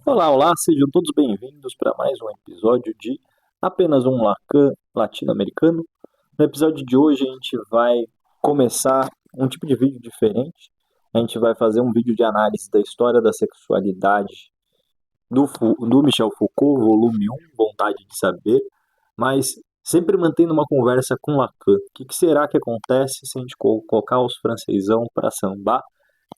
Olá, olá, sejam todos bem-vindos para mais um episódio de Apenas um Lacan latino-americano. No episódio de hoje a gente vai começar um tipo de vídeo diferente. A gente vai fazer um vídeo de análise da história da sexualidade do Michel Foucault, volume 1, Vontade de Saber, mas sempre mantendo uma conversa com Lacan. O que será que acontece se a gente colocar os francesão para sambar?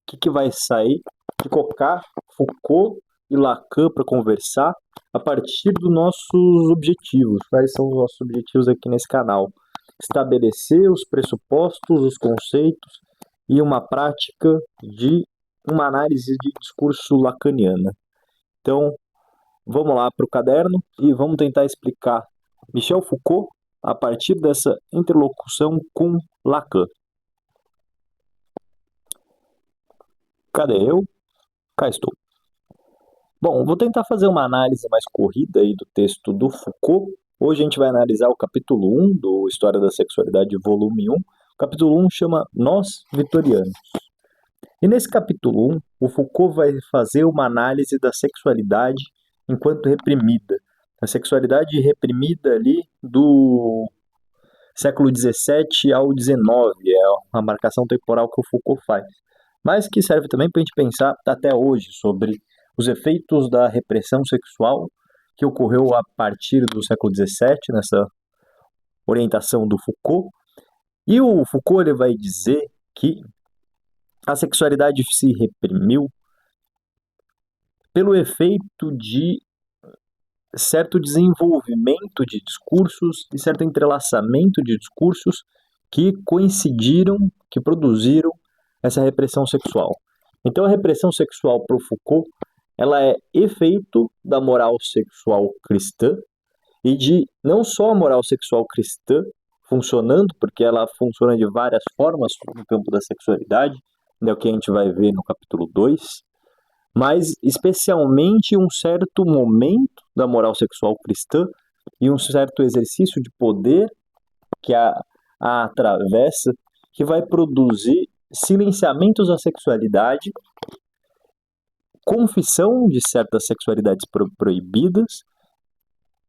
O que vai sair de colocar Foucault e Lacan para conversar a partir dos nossos objetivos? Quais são os nossos objetivos aqui nesse canal? Estabelecer os pressupostos, os conceitos e uma prática de uma análise de discurso lacaniana. Então, vamos lá para o caderno e vamos tentar explicar Michel Foucault a partir dessa interlocução com Lacan. Cadê eu? Cá estou. Bom, vou tentar fazer uma análise mais corrida aí do texto do Foucault. Hoje a gente vai analisar o capítulo 1 do História da Sexualidade, volume 1. O capítulo 1 chama Nós Vitorianos. E nesse capítulo 1, o Foucault vai fazer uma análise da sexualidade enquanto reprimida. A sexualidade reprimida ali do século XVII ao XIX, é uma marcação temporal que o Foucault faz. Mas que serve também para a gente pensar até hoje sobre os efeitos da repressão sexual que ocorreu a partir do século XVII, nessa orientação do Foucault. E o Foucault ele vai dizer que a sexualidade se reprimiu pelo efeito de certo desenvolvimento de discursos e certo entrelaçamento de discursos que coincidiram, que produziram essa repressão sexual. Então a repressão sexual para o Foucault ela é efeito da moral sexual cristã e de não só a moral sexual cristã funcionando, porque ela funciona de várias formas no campo da sexualidade, é o que a gente vai ver no capítulo 2, mas especialmente um certo momento da moral sexual cristã e um certo exercício de poder que a atravessa, que vai produzir silenciamentos da sexualidade, confissão de certas sexualidades proibidas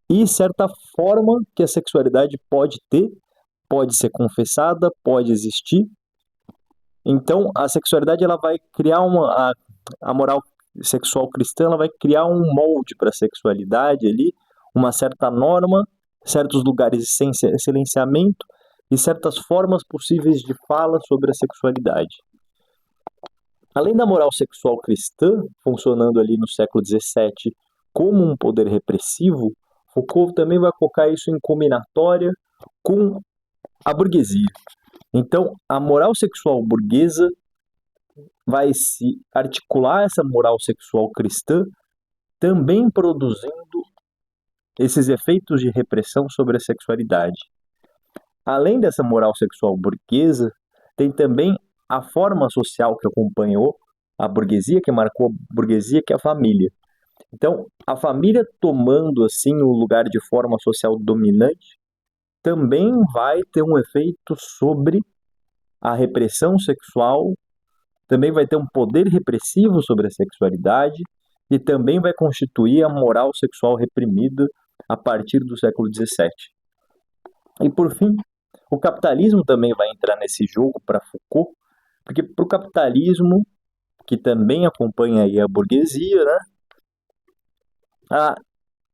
e certa forma que a sexualidade pode ter, pode ser confessada, pode existir. Então, a sexualidade ela vai criar a moral sexual cristã, ela vai criar um molde para a sexualidade ali, uma certa norma, certos lugares de silenciamento e certas formas possíveis de fala sobre a sexualidade. Além da moral sexual cristã, funcionando ali no século XVII como um poder repressivo, Foucault também vai colocar isso em combinatória com a burguesia. Então, a moral sexual burguesa vai se articular essa moral sexual cristã, também produzindo esses efeitos de repressão sobre a sexualidade. Além dessa moral sexual burguesa, tem também a forma social que acompanhou a burguesia, que marcou a burguesia, que é a família. Então, a família tomando assim o lugar de forma social dominante, também vai ter um efeito sobre a repressão sexual, também vai ter um poder repressivo sobre a sexualidade e também vai constituir a moral sexual reprimida a partir do século XVII. E por fim, o capitalismo também vai entrar nesse jogo para Foucault, porque para o capitalismo, que também acompanha aí a burguesia, né, a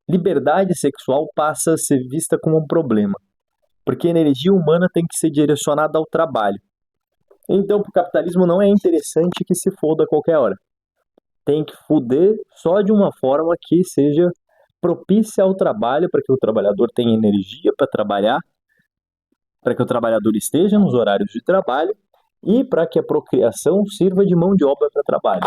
liberdade sexual passa a ser vista como um problema, porque a energia humana tem que ser direcionada ao trabalho. Então, para o capitalismo não é interessante que se foda a qualquer hora. Tem que foder só de uma forma que seja propícia ao trabalho, para que o trabalhador tenha energia para trabalhar, para que o trabalhador esteja nos horários de trabalho e para que a procriação sirva de mão de obra para trabalho.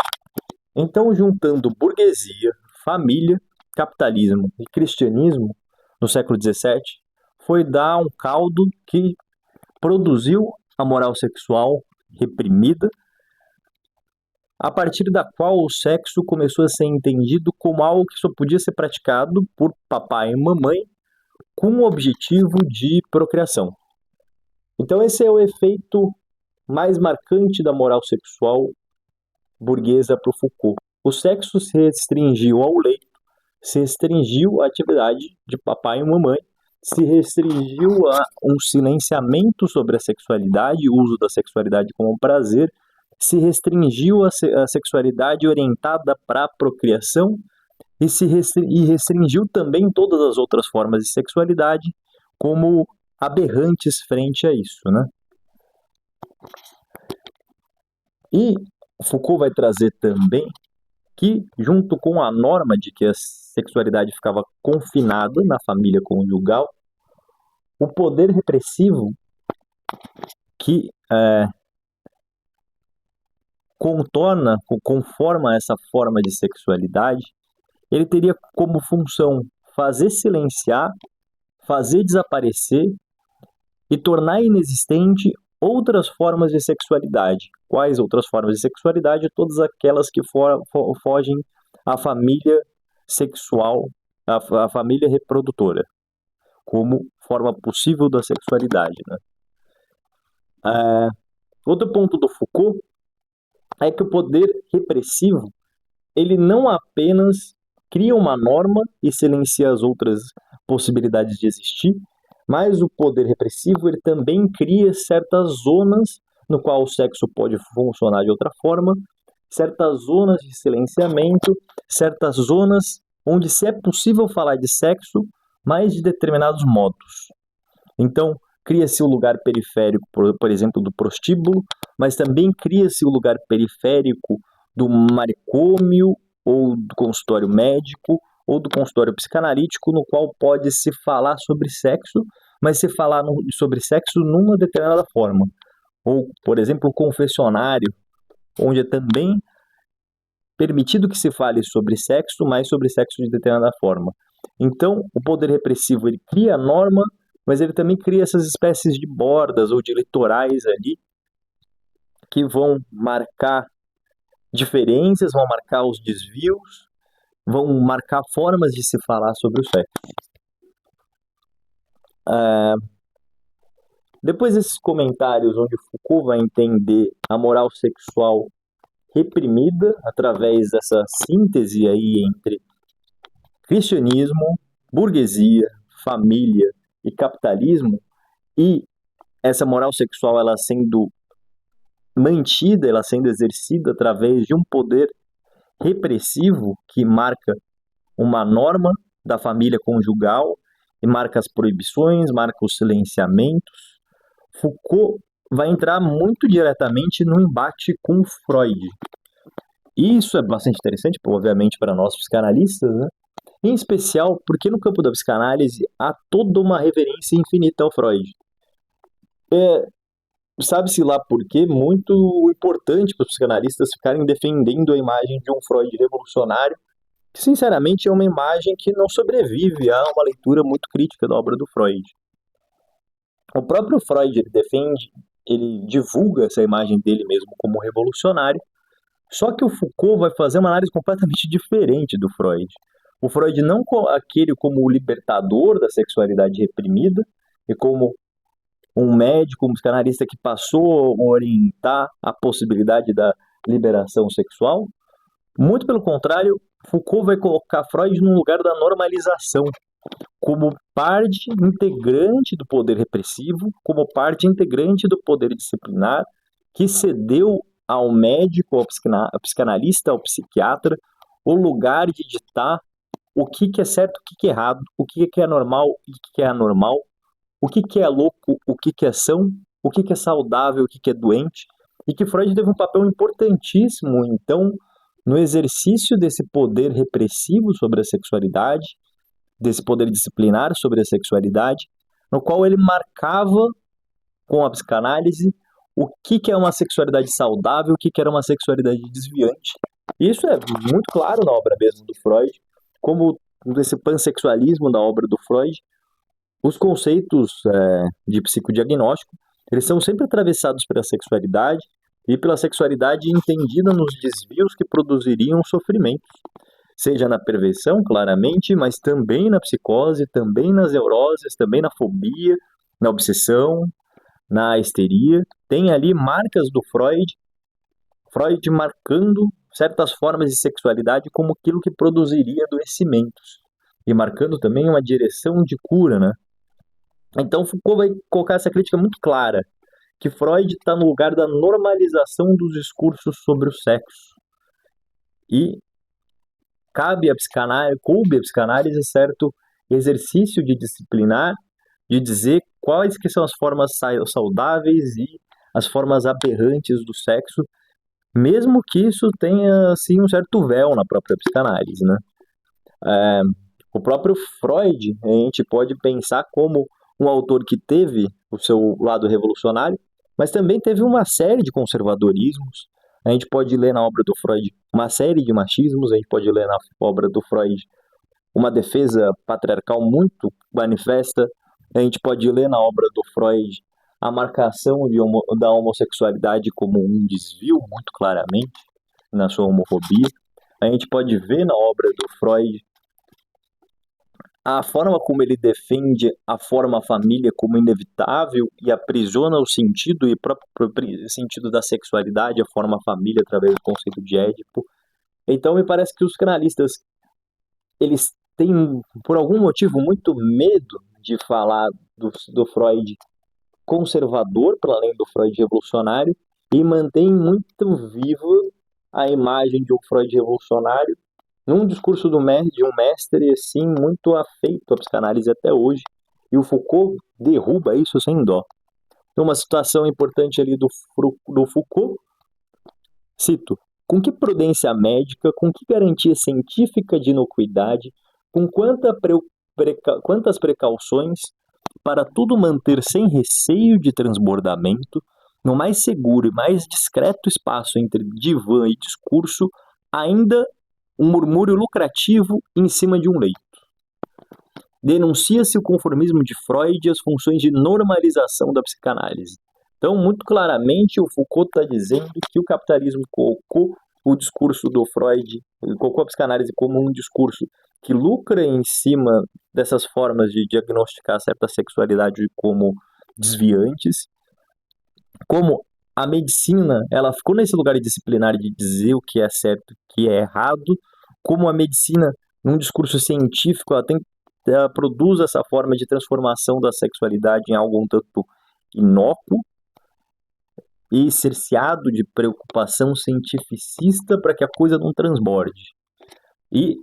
Então, juntando burguesia, família, capitalismo e cristianismo no século XVII, foi dar um caldo que produziu a moral sexual reprimida, a partir da qual o sexo começou a ser entendido como algo que só podia ser praticado por papai e mamãe com o objetivo de procriação. Então esse é o efeito mais marcante da moral sexual burguesa para o Foucault. o sexo se restringiu ao leito, se restringiu à atividade de papai e mamãe, se restringiu a um silenciamento sobre a sexualidade, o uso da sexualidade como prazer, se restringiu a sexualidade orientada para a procriação e restringiu também todas as outras formas de sexualidade como aberrantes frente a isso, né? E Foucault vai trazer também que, junto com a norma de que a sexualidade ficava confinada na família conjugal, o poder repressivo que conforma essa forma de sexualidade, ele teria como função fazer silenciar, fazer desaparecer e tornar inexistente outras formas de sexualidade. Quais outras formas de sexualidade? Todas aquelas que fogem à família sexual, à família reprodutora, como forma possível da sexualidade, né? Outro ponto do Foucault é que o poder repressivo, ele não apenas cria uma norma e silencia as outras possibilidades de existir, mas o poder repressivo ele também cria certas zonas no qual o sexo pode funcionar de outra forma, certas zonas de silenciamento, certas zonas onde se é possível falar de sexo, mas de determinados modos. Então, cria-se o lugar periférico, por exemplo, do prostíbulo, mas também cria-se o lugar periférico do manicômio ou do consultório médico ou do consultório psicanalítico, no qual pode se falar sobre sexo, mas se falar sobre sexo numa determinada forma. Ou, por exemplo, o confessionário, onde é também permitido que se fale sobre sexo, mas sobre sexo de determinada forma. Então, o poder repressivo ele cria a norma, mas ele também cria essas espécies de bordas ou de litorais ali que vão marcar diferenças, vão marcar os desvios, vão marcar formas de se falar sobre o sexo. Depois desses comentários onde Foucault vai entender a moral sexual reprimida através dessa síntese aí entre cristianismo, burguesia, família e capitalismo, e essa moral sexual ela sendo mantida, ela sendo exercida através de um poder repressivo que marca uma norma da família conjugal e marca as proibições, marca os silenciamentos. Foucault vai entrar muito diretamente no embate com Freud. E isso é bastante interessante, obviamente, para nós psicanalistas, né? Em especial porque no campo da psicanálise há toda uma reverência infinita ao Freud. Sabe-se lá por quê, muito importante para os psicanalistas ficarem defendendo a imagem de um Freud revolucionário, que sinceramente é uma imagem que não sobrevive a uma leitura muito crítica da obra do Freud. O próprio Freud ele divulga essa imagem dele mesmo como revolucionário, só que o Foucault vai fazer uma análise completamente diferente do Freud. O Freud não aquele como o libertador da sexualidade reprimida e como um médico, um psicanalista que passou a orientar a possibilidade da liberação sexual. Muito pelo contrário, Foucault vai colocar Freud no lugar da normalização, como parte integrante do poder repressivo, como parte integrante do poder disciplinar, que cedeu ao médico, ao psicanalista, ao psiquiatra, o lugar de ditar o que é certo, o que é errado, o que é normal e o que é anormal, o que é louco, o que é são, o que é saudável, o que é doente, e que Freud teve um papel importantíssimo, então, no exercício desse poder repressivo sobre a sexualidade, desse poder disciplinar sobre a sexualidade, no qual ele marcava com a psicanálise o que é uma sexualidade saudável, o que era uma sexualidade desviante. E isso é muito claro na obra mesmo do Freud, como nesse pansexualismo da obra do Freud, os conceitos de psicodiagnóstico, eles são sempre atravessados pela sexualidade e pela sexualidade entendida nos desvios que produziriam sofrimentos, seja na perversão, claramente, mas também na psicose, também nas neuroses, também na fobia, na obsessão, na histeria. Tem ali marcas do Freud marcando certas formas de sexualidade como aquilo que produziria adoecimentos, e marcando também uma direção de cura, né? Então Foucault vai colocar essa crítica muito clara, que Freud está no lugar da normalização dos discursos sobre o sexo. E coube a psicanálise certo exercício de disciplinar, de dizer quais que são as formas saudáveis e as formas aberrantes do sexo, mesmo que isso tenha assim um certo véu na própria psicanálise, né? O próprio Freud, a gente pode pensar como um autor que teve o seu lado revolucionário, mas também teve uma série de conservadorismos. A gente pode ler na obra do Freud uma série de machismos, a gente pode ler na obra do Freud uma defesa patriarcal muito manifesta, a gente pode ler na obra do Freud a marcação da homossexualidade como um desvio, muito claramente, na sua homofobia. A gente pode ver na obra do Freud a forma como ele defende a forma família como inevitável e aprisiona o sentido e próprio sentido da sexualidade, a forma família através do conceito de Édipo. Então me parece que os canalistas, eles têm, por algum motivo, muito medo de falar do Freud conservador, para além do Freud revolucionário, e mantém muito vivo a imagem de um Freud revolucionário num discurso de um mestre, assim, muito afeito à psicanálise até hoje, e o Foucault derruba isso sem dó. Então, uma situação importante ali do Foucault, cito, com que prudência médica, com que garantia científica de inocuidade, com quantas precauções, para tudo manter sem receio de transbordamento, no mais seguro e mais discreto espaço entre divã e discurso, ainda um murmúrio lucrativo em cima de um leito. Denuncia-se o conformismo de Freud e as funções de normalização da psicanálise. Então, muito claramente, o Foucault está dizendo que o capitalismo colocou o discurso do Freud, ele colocou a psicanálise como um discurso que lucra em cima dessas formas de diagnosticar certa sexualidade como desviantes, como a medicina, ela ficou nesse lugar disciplinar de dizer o que é certo e o que é errado, como a medicina, num discurso científico, ela produz essa forma de transformação da sexualidade em algo um tanto inócuo e cerceado de preocupação cientificista para que a coisa não transborde. E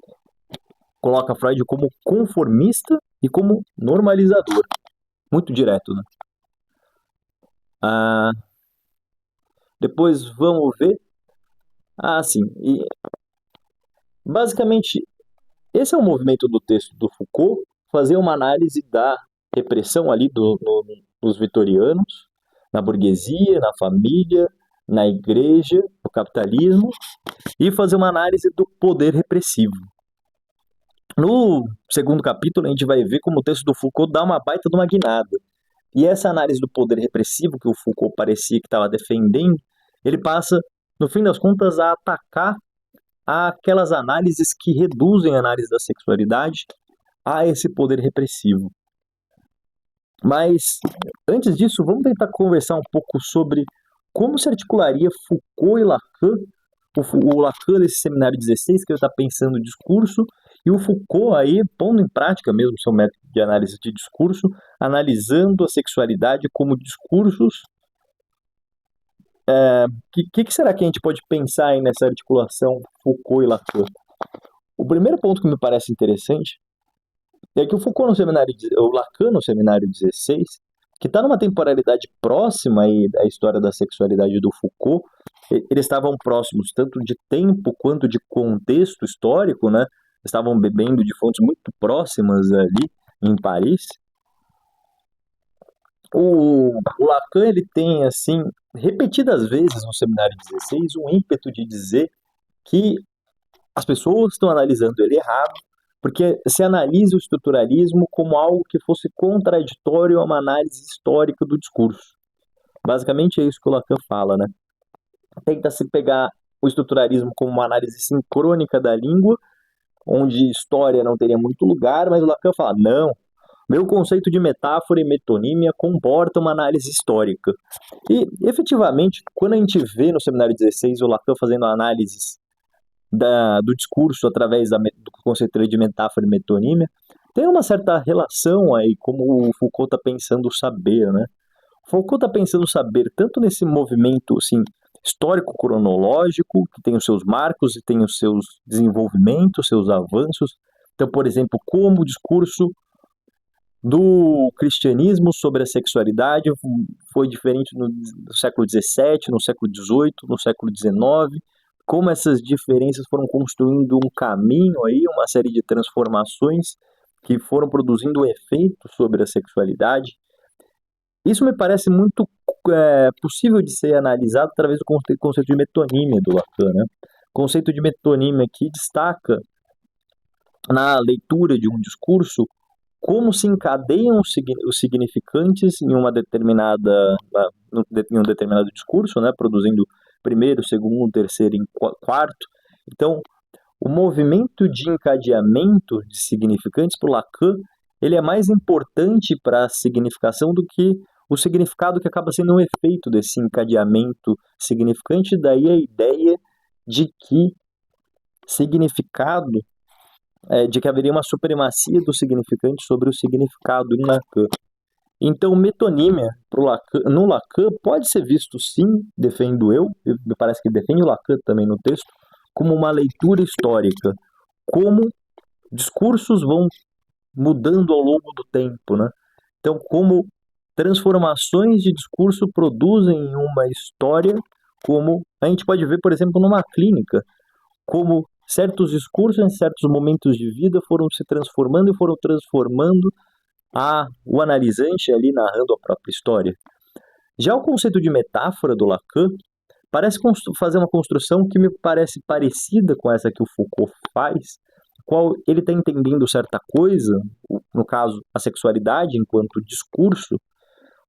coloca Freud como conformista e como normalizador. Muito direto, né? Depois vamos ver. Sim. E basicamente, esse é o movimento do texto do Foucault, fazer uma análise da repressão ali dos vitorianos, na burguesia, na família, na igreja, no capitalismo, e fazer uma análise do poder repressivo. No segundo capítulo, a gente vai ver como o texto do Foucault dá uma baita de uma guinada. E essa análise do poder repressivo que o Foucault parecia que estava defendendo, ele passa, no fim das contas, a atacar aquelas análises que reduzem a análise da sexualidade a esse poder repressivo. Mas, antes disso, vamos tentar conversar um pouco sobre como se articularia Foucault e Lacan, o Lacan desse seminário 16, que ele está pensando o discurso, e o Foucault aí pondo em prática mesmo seu método de análise de discurso, analisando a sexualidade como discursos. Que será que a gente pode pensar aí nessa articulação Foucault e Lacan? O primeiro ponto que me parece interessante é que o Lacan no seminário 16, que está numa temporalidade próxima aí da história da sexualidade do Foucault, eles estavam próximos tanto de tempo quanto de contexto histórico, né? Estavam bebendo de fontes muito próximas ali em Paris. O Lacan, ele tem, assim, repetidas vezes no seminário 16, um ímpeto de dizer que as pessoas estão analisando ele errado, porque se analisa o estruturalismo como algo que fosse contraditório a uma análise histórica do discurso. Basicamente é isso que o Lacan fala, né? Tenta-se pegar o estruturalismo como uma análise sincrônica da língua, onde história não teria muito lugar, mas o Lacan fala, não, meu conceito de metáfora e metonímia comporta uma análise histórica. E, efetivamente, quando a gente vê no seminário 16 o Lacan fazendo análises do discurso através do conceito de metáfora e metonímia, tem uma certa relação aí, como o Foucault está pensando o saber, né? O Foucault está pensando o saber tanto nesse movimento assim, histórico-cronológico, que tem os seus marcos e tem os seus desenvolvimentos, seus avanços. Então, por exemplo, como o discurso do cristianismo sobre a sexualidade foi diferente no século XVII, no século XVIII, no século XIX, como essas diferenças foram construindo um caminho aí, uma série de transformações que foram produzindo um efeito sobre a sexualidade. Isso me parece muito possível de ser analisado através do conceito de metonímia do Lacan, né? O conceito de metonímia que destaca na leitura de um discurso como se encadeiam os significantes em um determinado discurso, né, produzindo primeiro, segundo, terceiro e quarto. Então, o movimento de encadeamento de significantes para o Lacan, ele é mais importante para a significação do que o significado que acaba sendo um efeito desse encadeamento significante, daí a ideia de que significado de que haveria uma supremacia do significante sobre o significado em Lacan. Então, metonímia no Lacan pode ser visto, sim, defendo eu, me parece que defende o Lacan também no texto, como uma leitura histórica, como discursos vão mudando ao longo do tempo, né? Então, como transformações de discurso produzem uma história, como a gente pode ver, por exemplo, numa clínica, como certos discursos em certos momentos de vida foram se transformando e foram transformando o analisante ali narrando a própria história. Já o conceito de metáfora do Lacan parece fazer uma construção que me parece parecida com essa que o Foucault faz, qual ele está entendendo certa coisa, no caso a sexualidade enquanto discurso,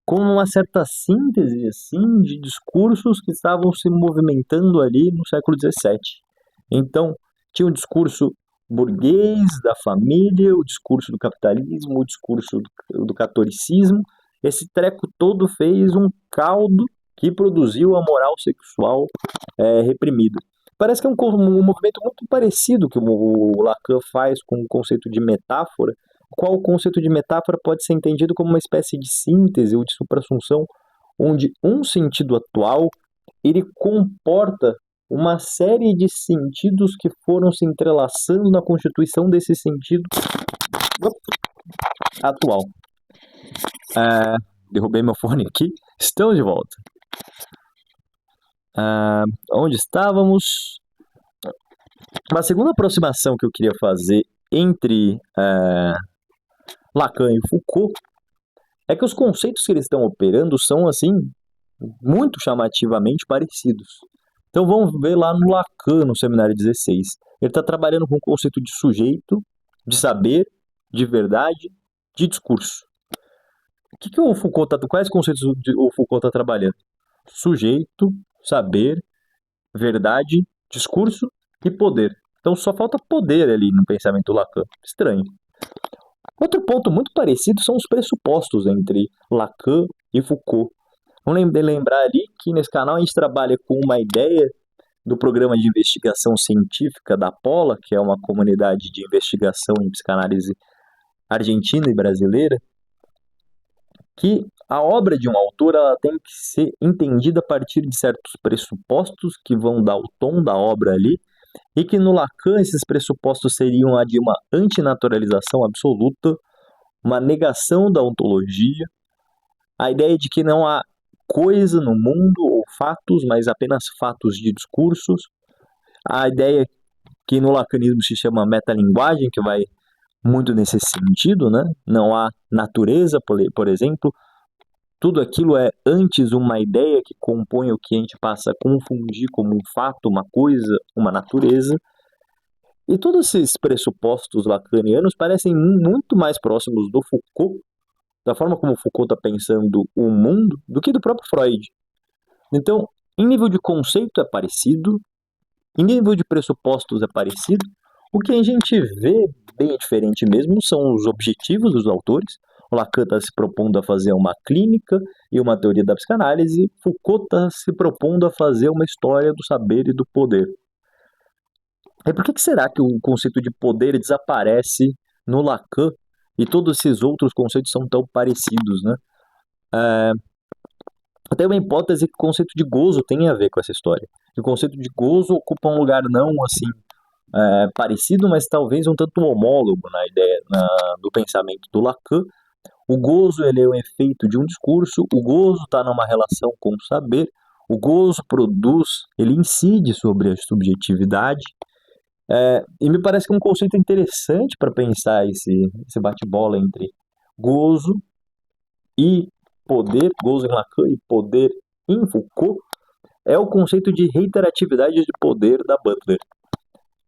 como uma certa síntese assim, de discursos que estavam se movimentando ali no século XVII. Então, tinha um discurso burguês, da família, o discurso do capitalismo, o discurso do catolicismo. Esse treco todo fez um caldo que produziu a moral sexual reprimida. Parece que é um movimento muito parecido que o Lacan faz com o conceito de metáfora, qual o conceito de metáfora pode ser entendido como uma espécie de síntese ou de suprassunção, onde um sentido atual ele comporta uma série de sentidos que foram se entrelaçando na constituição desse sentido atual. Derrubei meu fone aqui. Estamos de volta. Onde estávamos? Uma segunda aproximação que eu queria fazer entre Lacan e Foucault é que os conceitos que eles estão operando são, assim, muito chamativamente parecidos. Então vamos ver lá no Lacan, no Seminário 16. Ele está trabalhando com o conceito de sujeito, de saber, de verdade, de discurso. Quais conceitos o Foucault está trabalhando? Sujeito, saber, verdade, discurso e poder. Então só falta poder ali no pensamento do Lacan. Estranho. Outro ponto muito parecido são os pressupostos entre Lacan e Foucault. Vamos lembrar ali que nesse canal a gente trabalha com uma ideia do programa de investigação científica da Pola, que é uma comunidade de investigação em psicanálise argentina e brasileira, que a obra de um autor ela tem que ser entendida a partir de certos pressupostos que vão dar o tom da obra ali, e que no Lacan esses pressupostos seriam a de uma antinaturalização absoluta, uma negação da ontologia, a ideia de que não há coisa no mundo ou fatos, mas apenas fatos de discursos, a ideia que no lacanismo se chama metalinguagem, que vai muito nesse sentido, né? Não há natureza, por exemplo, tudo aquilo é antes uma ideia que compõe o que a gente passa a confundir como um fato, uma coisa, uma natureza. E todos esses pressupostos lacanianos parecem muito mais próximos do Foucault, da forma como Foucault está pensando o mundo, do que do próprio Freud. Então, em nível de conceito é parecido, em nível de pressupostos é parecido, o que a gente vê bem diferente mesmo são os objetivos dos autores. O Lacan está se propondo a fazer uma clínica e uma teoria da psicanálise, Foucault está se propondo a fazer uma história do saber e do poder. E por que será que o conceito de poder desaparece no Lacan e todos esses outros conceitos são tão parecidos, né? Eu tenho uma hipótese que o conceito de gozo tem a ver com essa história. O conceito de gozo ocupa um lugar não assim parecido, mas talvez um tanto homólogo na ideia do pensamento do Lacan. O gozo ele é o efeito de um discurso, o gozo está numa relação com o saber, o gozo produz, ele incide sobre a subjetividade, e me parece que é um conceito interessante para pensar esse bate-bola entre gozo e poder, gozo em Lacan e poder em Foucault, é o conceito de reiteratividade de poder da Butler.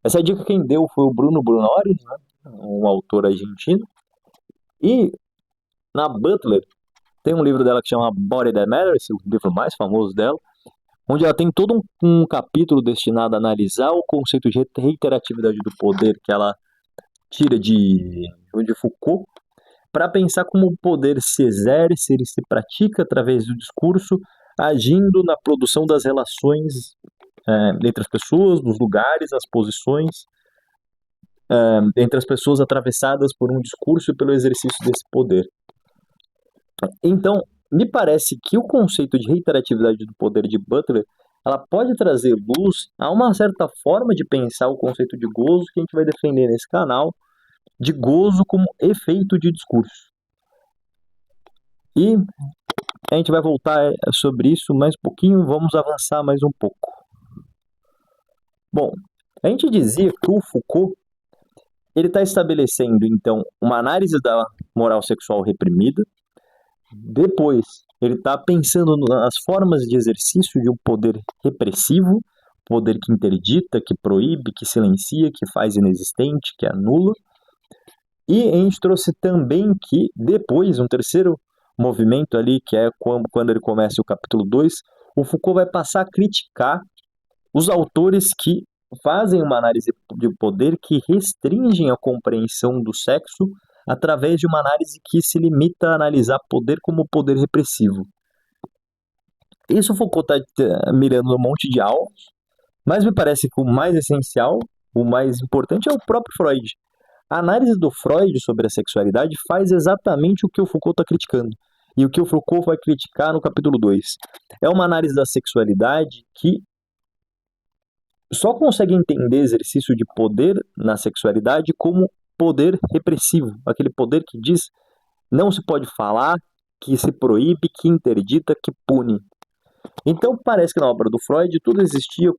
Essa dica quem deu foi o Bruno Brunori, né, um autor argentino, e na Butler tem um livro dela que chama Body That Matters, o livro mais famoso dela, onde ela tem todo um capítulo destinado a analisar o conceito de reiteratividade do poder que ela tira de Foucault, para pensar como o poder se exerce, ele se pratica através do discurso, agindo na produção das relações entre as pessoas, nos lugares, nas posições, entre as pessoas atravessadas por um discurso e pelo exercício desse poder. Então, me parece que o conceito de reiteratividade do poder de Butler, ela pode trazer luz a uma certa forma de pensar o conceito de gozo que a gente vai defender nesse canal, de gozo como efeito de discurso. E a gente vai voltar sobre isso mais um pouquinho, vamos avançar mais um pouco. Bom, a gente dizia que o Foucault ele está estabelecendo, então, uma análise da moral sexual reprimida. Depois, ele está pensando nas formas de exercício de um poder repressivo, poder que interdita, que proíbe, que silencia, que faz inexistente, que anula. E a gente trouxe também que depois, um terceiro movimento ali, que é quando ele começa o capítulo 2, o Foucault vai passar a criticar os autores que fazem uma análise de poder que restringem a compreensão do sexo através de uma análise que se limita a analisar poder como poder repressivo. Isso Foucault está mirando um monte de alvos, mas me parece que o mais essencial, o mais importante é o próprio Freud. A análise do Freud sobre a sexualidade faz exatamente o que o Foucault está criticando. E o que o Foucault vai criticar no capítulo 2. É uma análise da sexualidade que só consegue entender exercício de poder na sexualidade como poder repressivo, aquele poder que diz não se pode falar, que se proíbe, que interdita, que pune. Então parece que na obra do Freud tudo existia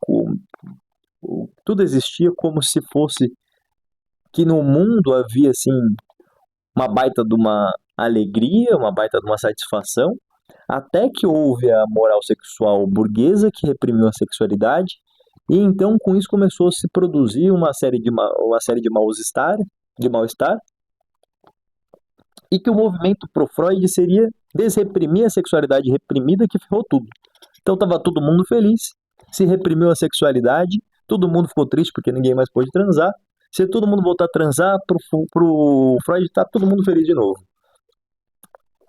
como se fosse que no mundo havia assim uma baita de uma alegria, uma baita de uma satisfação, até que houve a moral sexual burguesa que reprimiu a sexualidade. E então, com isso, começou a se produzir uma série de mal-estar, e que o movimento pro Freud seria desreprimir a sexualidade reprimida que ferrou tudo. Então, estava todo mundo feliz, se reprimiu a sexualidade, todo mundo ficou triste porque ninguém mais pôde transar. Se todo mundo voltar a transar, pro Freud tá todo mundo feliz de novo.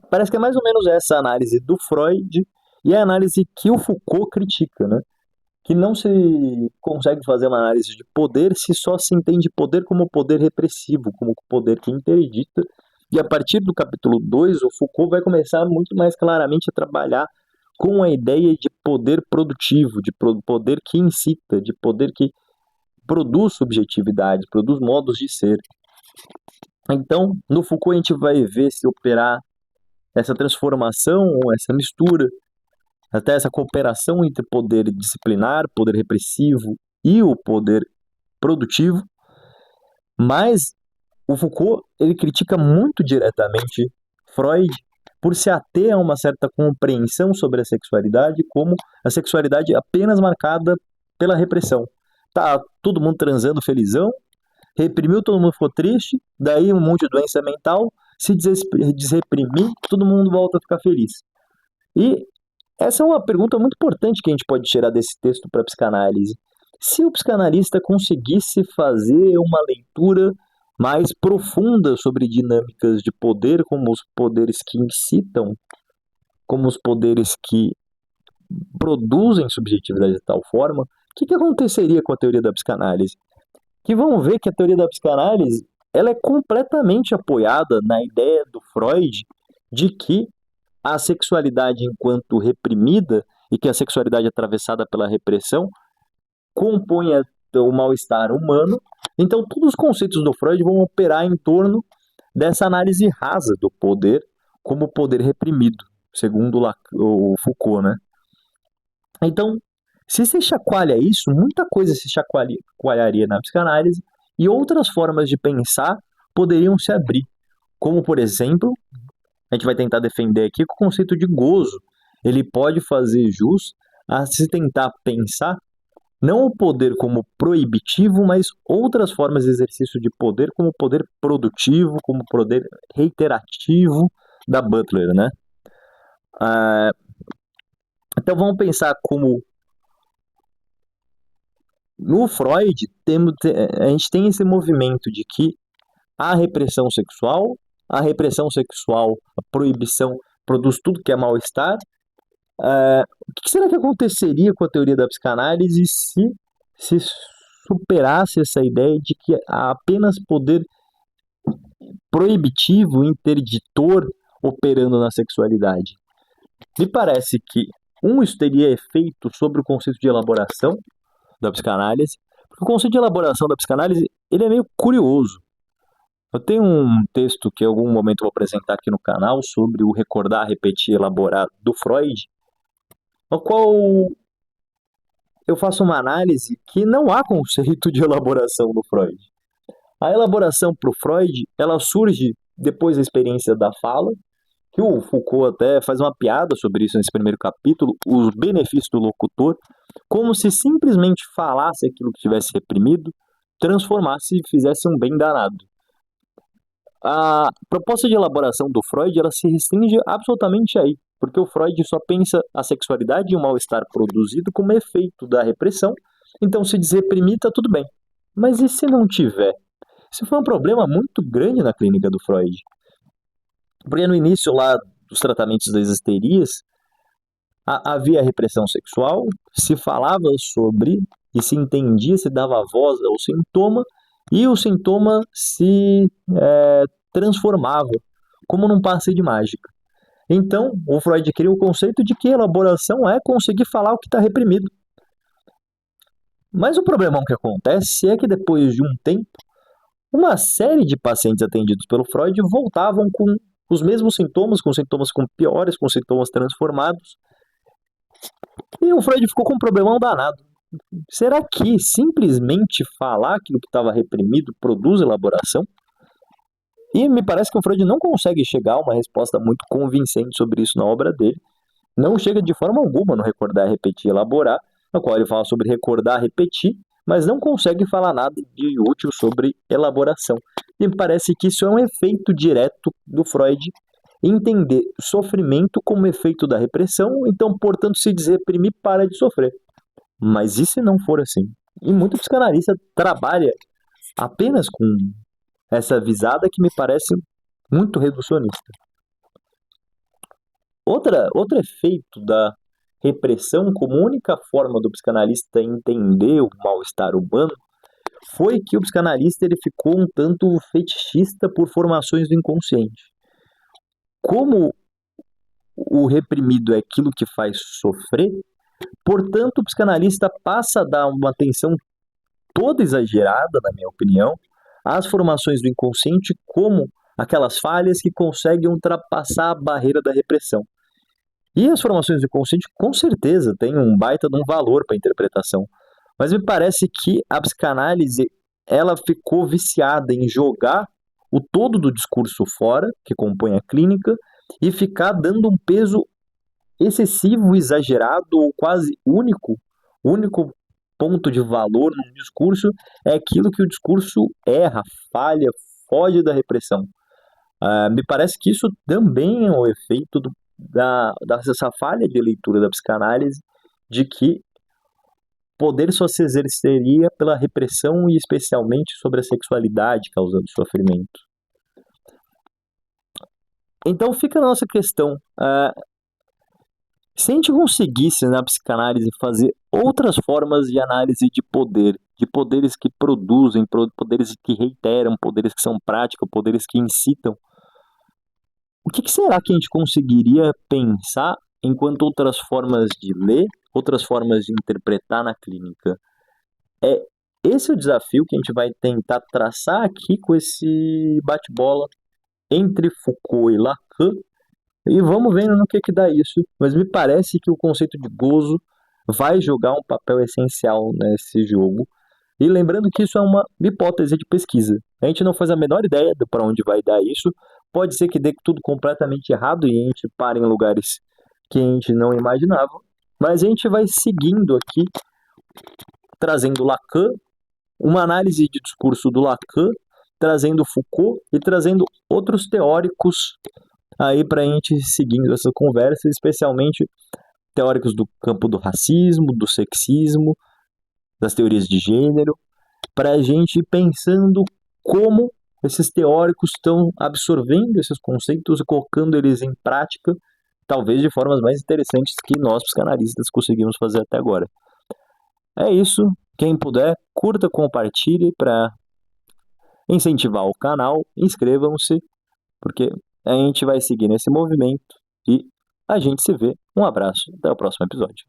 Parece que é mais ou menos essa a análise do Freud e a análise que o Foucault critica, né? Que não se consegue fazer uma análise de poder se só se entende poder como poder repressivo, como poder que interdita. E a partir do capítulo 2, o Foucault vai começar muito mais claramente a trabalhar com a ideia de poder produtivo, de poder que incita, de poder que produz subjetividade, produz modos de ser. Então, no Foucault a gente vai ver se operar essa transformação, essa mistura, até essa cooperação entre poder disciplinar, poder repressivo e o poder produtivo. Mas o Foucault ele critica muito diretamente Freud por se ater a uma certa compreensão sobre a sexualidade como a sexualidade apenas marcada pela repressão. Tá todo mundo transando felizão, reprimiu, todo mundo ficou triste, daí um monte de doença mental, se desreprimir, todo mundo volta a ficar feliz. E essa é uma pergunta muito importante que a gente pode tirar desse texto para a psicanálise. Se o psicanalista conseguisse fazer uma leitura mais profunda sobre dinâmicas de poder, como os poderes que incitam, como os poderes que produzem subjetividade de tal forma, o que aconteceria com a teoria da psicanálise? que vão ver que a teoria da psicanálise ela é completamente apoiada na ideia do Freud de que a sexualidade enquanto reprimida e que a sexualidade atravessada pela repressão compõe o mal-estar humano. Então, todos os conceitos do Freud vão operar em torno dessa análise rasa do poder como poder reprimido, segundo o Foucault, né? Então, se se chacoalha isso, muita coisa se chacoalharia na psicanálise e outras formas de pensar poderiam se abrir, como, por exemplo, a gente vai tentar defender aqui que o conceito de gozo. Ele pode fazer jus a se tentar pensar não o poder como proibitivo, mas outras formas de exercício de poder, como poder produtivo, como poder reiterativo da Butler, né? Ah, então vamos pensar como no Freud a gente tem esse movimento de que a repressão sexual, a proibição produz tudo que é mal-estar. O que será que aconteceria com a teoria da psicanálise se superasse essa ideia de que há apenas poder proibitivo, interditor operando na sexualidade? Me parece que, isso teria efeito sobre o conceito de elaboração da psicanálise, porque o conceito de elaboração da psicanálise ele é meio curioso. Eu tenho um texto que em algum momento eu vou apresentar aqui no canal sobre o recordar, repetir, elaborar do Freud, no qual eu faço uma análise que não há conceito de elaboração no Freud. A elaboração para o Freud, ela surge depois da experiência da fala, que o Foucault até faz uma piada sobre isso nesse primeiro capítulo, os benefícios do locutor, como se simplesmente falasse aquilo que tivesse reprimido, transformasse e fizesse um bem danado. A proposta de elaboração do Freud, ela se restringe absolutamente aí, porque o Freud só pensa a sexualidade e o mal-estar produzido como efeito da repressão, então se desreprimir tá tudo bem. Mas e se não tiver? Isso foi um problema muito grande na clínica do Freud. Porque no início lá dos tratamentos das histerias, havia repressão sexual, se falava sobre e se entendia, se dava voz ao sintoma, e o sintoma se transformava, como num passe de mágica. Então, o Freud cria o conceito de que elaboração é conseguir falar o que está reprimido. Mas o problemão que acontece é que depois de um tempo, uma série de pacientes atendidos pelo Freud voltavam com os mesmos sintomas, com sintomas piores, com sintomas transformados. E o Freud ficou com um problemão danado. Será que simplesmente falar aquilo que estava reprimido produz elaboração? E me parece que o Freud não consegue chegar a uma resposta muito convincente sobre isso na obra dele. Não chega de forma alguma no recordar, repetir, elaborar, no qual ele fala sobre recordar, repetir, mas não consegue falar nada de útil sobre elaboração. E me parece que isso é um efeito direto do Freud entender sofrimento como efeito da repressão, então, portanto, se desreprimir para de sofrer. Mas e se não for assim? E muito psicanalista trabalha apenas com essa visada que me parece muito reducionista. Outro efeito da repressão como única forma do psicanalista entender o mal-estar humano foi que o psicanalista ele ficou um tanto fetichista por formações do inconsciente. Como o reprimido é aquilo que faz sofrer, portanto, o psicanalista passa a dar uma atenção toda exagerada, na minha opinião, às formações do inconsciente como aquelas falhas que conseguem ultrapassar a barreira da repressão. E as formações do inconsciente, com certeza, têm um baita de um valor para a interpretação. Mas me parece que a psicanálise ela ficou viciada em jogar o todo do discurso fora, que compõe a clínica, e ficar dando um peso excessivo, exagerado ou quase único ponto de valor no discurso é aquilo que o discurso erra, falha, foge da repressão. Me parece que isso também é um efeito dessa falha de leitura da psicanálise, de que poder só se exerceria pela repressão e especialmente sobre a sexualidade causando sofrimento. Então fica a nossa questão. Se a gente conseguisse na psicanálise fazer outras formas de análise de poderes que produzem, poderes que reiteram, poderes que são práticos, poderes que incitam, o que será que a gente conseguiria pensar enquanto outras formas de ler, outras formas de interpretar na clínica? É esse é o desafio que a gente vai tentar traçar aqui com esse bate-bola entre Foucault e Lacan, e vamos vendo no que dá isso. Mas me parece que o conceito de gozo vai jogar um papel essencial nesse jogo. E lembrando que isso é uma hipótese de pesquisa. A gente não faz a menor ideia de para onde vai dar isso. Pode ser que dê tudo completamente errado e a gente pare em lugares que a gente não imaginava. Mas a gente vai seguindo aqui, trazendo Lacan, uma análise de discurso do Lacan, trazendo Foucault e trazendo outros teóricos aí para a gente seguindo essa conversa, especialmente teóricos do campo do racismo, do sexismo, das teorias de gênero, para a gente ir pensando como esses teóricos estão absorvendo esses conceitos e colocando eles em prática, talvez de formas mais interessantes que nós, psicanalistas, conseguimos fazer até agora. É isso. Quem puder, curta, compartilhe para incentivar o canal, inscrevam-se, porque a gente vai seguir nesse movimento e a gente se vê. Um abraço, até o próximo episódio.